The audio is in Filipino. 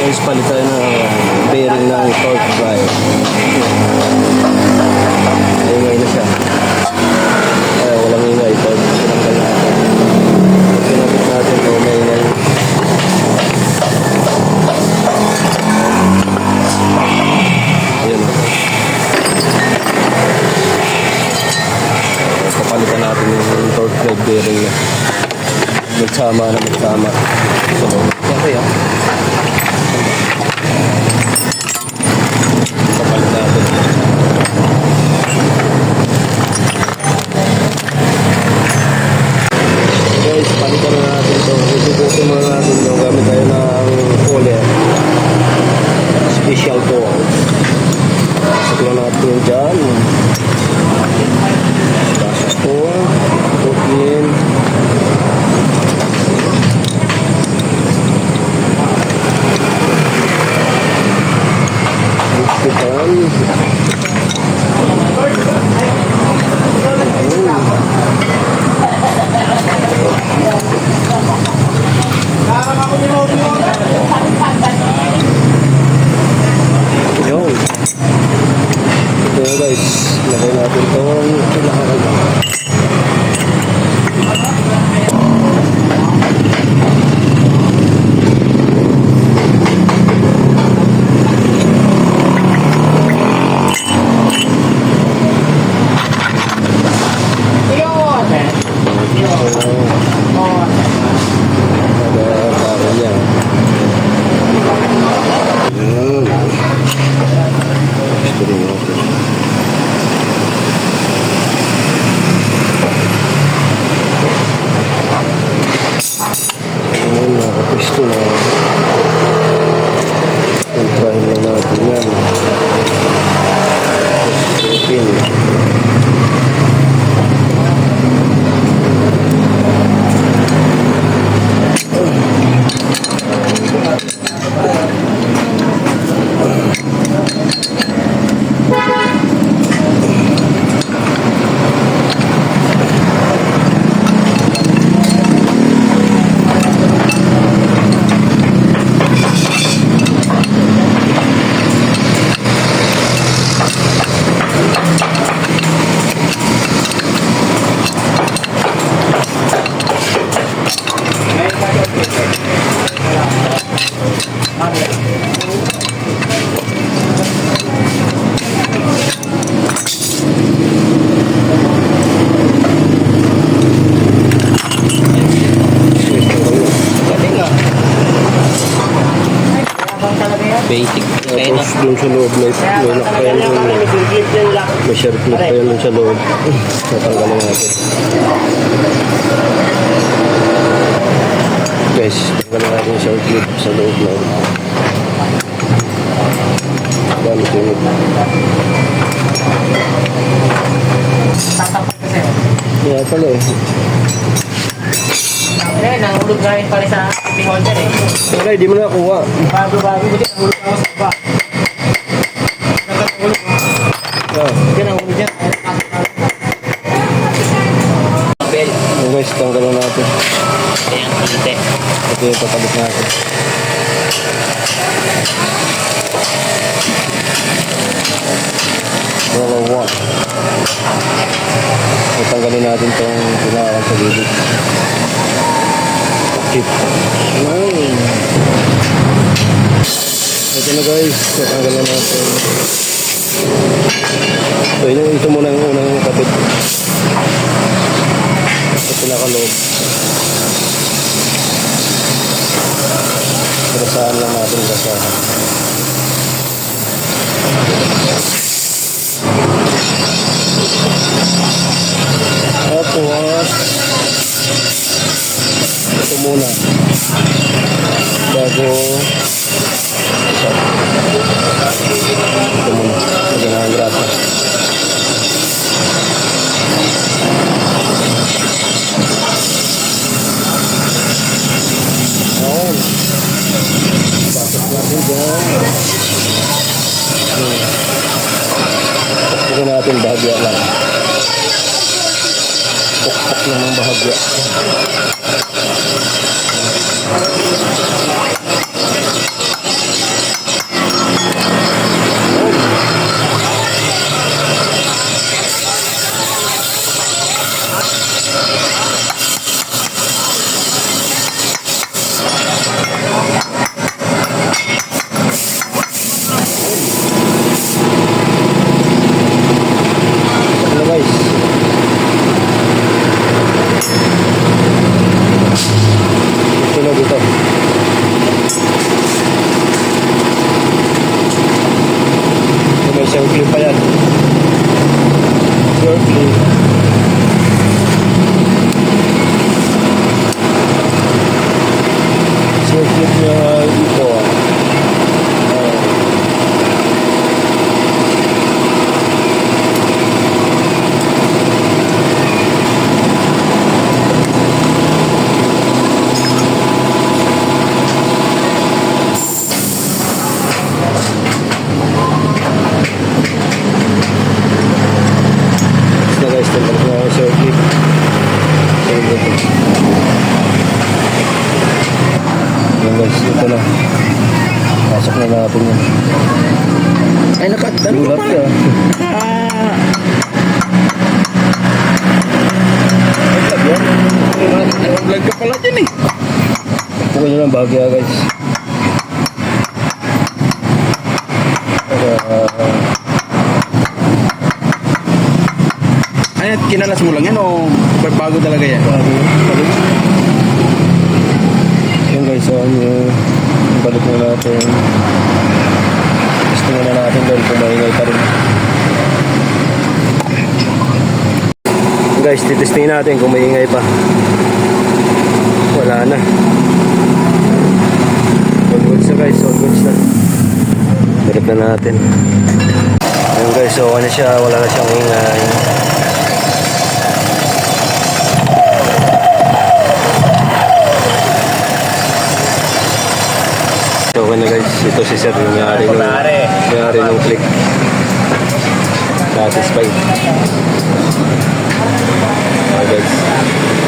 Guys, palit tayo ng bearing ng torque drive. Ingay na siya. Ay, walang ingay. Tinanggal natin. Pinabit natin ito, may ingay. Ayan. Papalitan natin yung torque drive bearing niya. Magsama na magsama. So, okay ah. Papalit natin. Guys, palitan na natin ito. Isubukin muna natin ito. Gamit tayo ng Kohler Special Ball. Pasok lang natin yun dyan. Pasok po. Putin. Yun. Ito guys, lagay natin itong pinakagal. Nakapisto na. Kontrahin lang natin yan. Pin. Basic. Tapos dun sa loob may nakpayan dun. May share clip pa yun dun sa loob. Natanggalin natin. Guys, tanggalin natin yung share clip sa loob na. Gamit yun. Kaya pala eh. Nahulog na rin pala sa tipping holder eh. Wala, di mo nakakuha. Bago-bago, buti nahulog ako sa baba. Nagkatulog mo. Hindi nahulog dyan. Yung guys, tanggalin natin. Ayan, hindi. Ito yung papalit natin. Roller one. Tanggalin natin itong pinakang sa gilid. Chip. Ito na guys, natanggal na natin. So ito muna yung unang kapit. Ito pinakaloob. Pirasahan lang natin basahan. Tapos ito muna bago ito muna lagyan ang grasa. Ayan, pasok natin dyan. Pukpukin natin bahagya lang. Pukpuk lang ng bahagya. niya ito ah. Basta guys, tembak na ako circuit. Yan guys, ito na. Pasok na natin yan. Ay, Gulat ka. Vlog ka pala dyan eh. Pukul nyo ng bagya guys. Ay, kinalas mo lang yan o bago talaga yan? Yan guys, so ano, balik na natin. Gusto na natin dahil kumaingay pa rin. Guys, titesting natin kung maingay pa. Wala na. All goods na guys, all goods na. Balik na natin. Ayun guys, so ano siya, wala na siyang ingay. So okay na guys, ito si Sir, yung may-ari ng click. Satisfied. Okay guys.